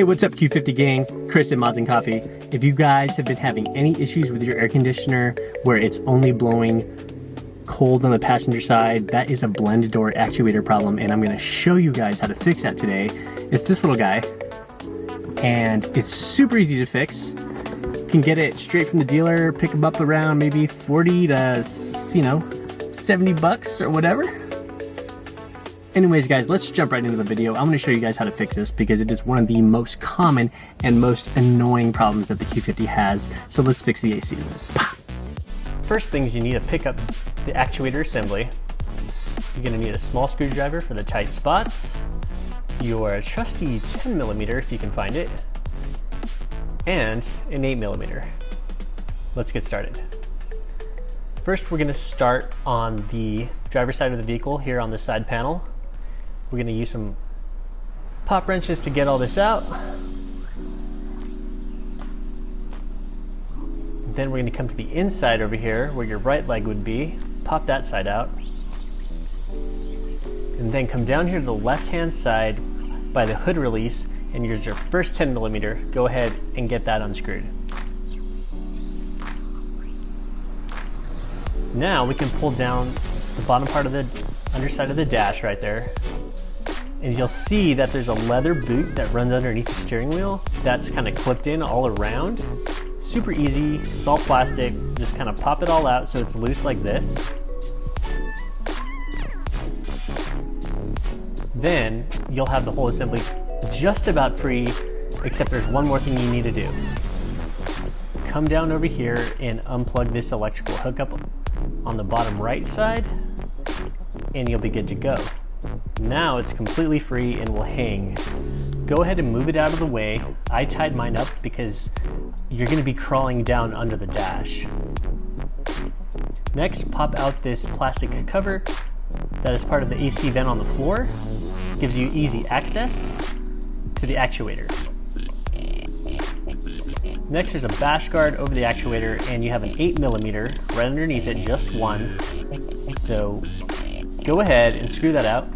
Hey, what's up Q50 gang? Chris at Mods and Coffee. If you guys have been having any issues with your air conditioner where it's only blowing cold on the passenger side, that is a Blend Door Actuator problem, and I'm gonna show you guys how to fix that today. It's this little guy, and it's super easy to fix. You can get it straight from the dealer, pick them up around maybe 40 to, 70 bucks or whatever. Anyways guys, let's jump right into the video. I'm going to show you guys how to fix this because it is one of the most common and most annoying problems that the Q50 has. So let's fix the AC. First things, you need to pick up the actuator assembly. You're going to need a small screwdriver for the tight spots, your trusty 10mm if you can find it, and an 8mm. Let's get started. First, we're going to start on the driver's side of the vehicle here on the side panel. We're going to use some pop wrenches to get all this out. Then we're going to come to the inside over here where your right leg would be. Pop that side out. And then come down here to the left-hand side by the hood release and use your first 10mm. Go ahead and get that unscrewed. Now we can pull down the bottom part of the underside of the dash right there. And you'll see that there's a leather boot that runs underneath the steering wheel that's kind of clipped in all around. Super easy, it's all plastic. Just kind of pop it all out so it's loose like this. Then you'll have the whole assembly just about free, except there's one more thing you need to do. Come down over here and unplug this electrical hookup on the bottom right side, and you'll be good to go. Now it's completely free and will hang. Go ahead and move it out of the way. I tied mine up because you're going to be crawling down under the dash. Next, pop out this plastic cover that is part of the AC vent on the floor. Gives you easy access to the actuator. Next, there's a bash guard over the actuator, and you have an 8mm right underneath it, just one. So go ahead and screw that out.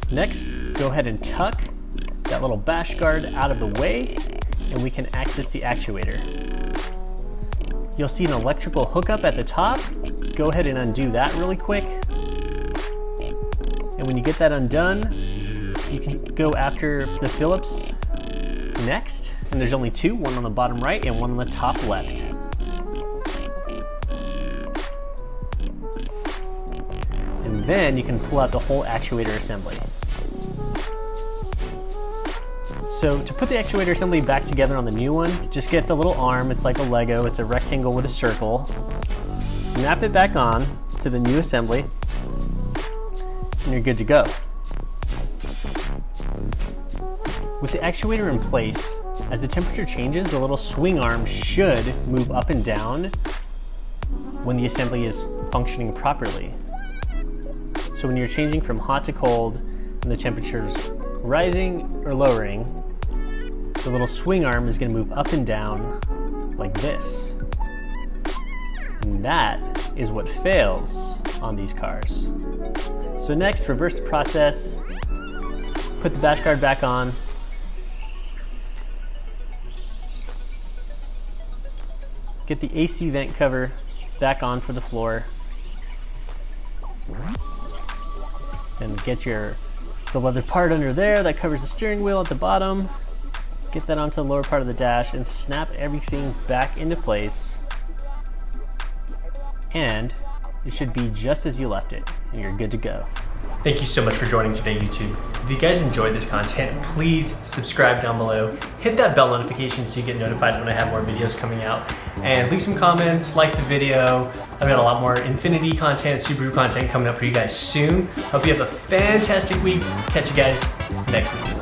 Next, go ahead and tuck that little bash guard out of the way, and we can access the actuator. You'll see an electrical hookup at the top. Go ahead and undo that really quick. And when you get that undone, you can go after the Phillips next, and there's only two, one on the bottom right and one on the top left. And then you can pull out the whole actuator assembly. So to put the actuator assembly back together on the new one, just get the little arm. It's like a Lego, it's a rectangle with a circle. Snap it back on to the new assembly, and you're good to go. With the actuator in place, as the temperature changes, the little swing arm should move up and down when the assembly is functioning properly. So when you're changing from hot to cold and the temperature's rising or lowering, the little swing arm is going to move up and down like this. And that is what fails on these cars. So next, reverse the process, put the bash guard back on, get the AC vent cover back on for the floor, and get the leather part under there that covers the steering wheel at the bottom. Get that onto the lower part of the dash and snap everything back into place. And it should be just as you left it, and you're good to go. Thank you so much for joining today, YouTube. If you guys enjoyed this content, please subscribe down below. Hit that bell notification so you get notified when I have more videos coming out. And leave some comments, like the video. I've got a lot more Infinity content, Subaru content coming up for you guys soon. Hope you have a fantastic week. Catch you guys next week.